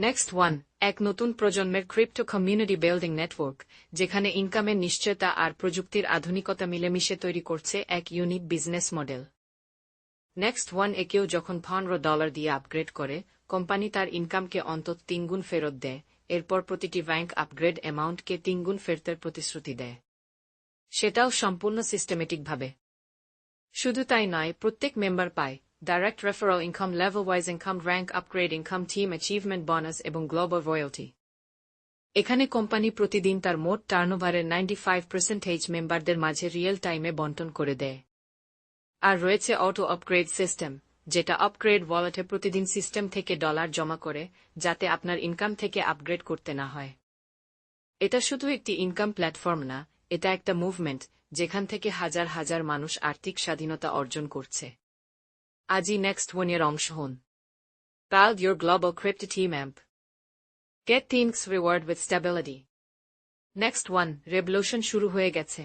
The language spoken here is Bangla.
নেক্সট ওয়ান, এক নতুন প্রজন্মের ক্রিপ্টো কমিউনিটি বিল্ডিং নেটওয়ার্ক, যেখানে ইনকামের নিশ্চয়তা আর প্রযুক্তির আধুনিকতা মিলেমিশে তৈরি করছে এক unique business model. Next one, একেও যখন $15 দিয়ে আপগ্রেড করে, কোম্পানি তার ইনকামকে অন্তত 3 গুণ ফেরত দেয়, এরপর প্রতিটি ব্যাংক আপগ্রেড অ্যামাউন্টকে 3 গুণ ফেরতের প্রতিশ্রুতি দেয়, সেটাও সম্পূর্ণ সিস্টেমেটিকভাবে। শুধু তাই নয়, প্রত্যেক মেম্বার পায় direct referral income, level wise income, rank upgrade income, team achievement bonus এবং গ্লোবাল রয়্যালটি। এখানে কোম্পানি প্রতিদিন তার মোট টার্নওভারের 95% মেম্বারদের মাঝে রিয়েল টাইমে বণ্টন করে দেয়। আর রয়েছে অটো আপগ্রেড সিস্টেম, যেটা আপগ্রেড ওয়ালেটে প্রতিদিন সিস্টেম থেকে ডলার জমা করে, যাতে আপনার ইনকাম থেকে আপগ্রেড করতে না হয়। এটা শুধু একটি ইনকাম প্ল্যাটফর্ম না, এটা একটা মুভমেন্ট, যেখান থেকে হাজার হাজার মানুষ আর্থিক স্বাধীনতা অর্জন করছে। আজই নেক্সট ওয়ানের অংশ হন। Build your global crypto team amp. Get things reward with stability. Next one, revolution শুরু হয়ে গেছে।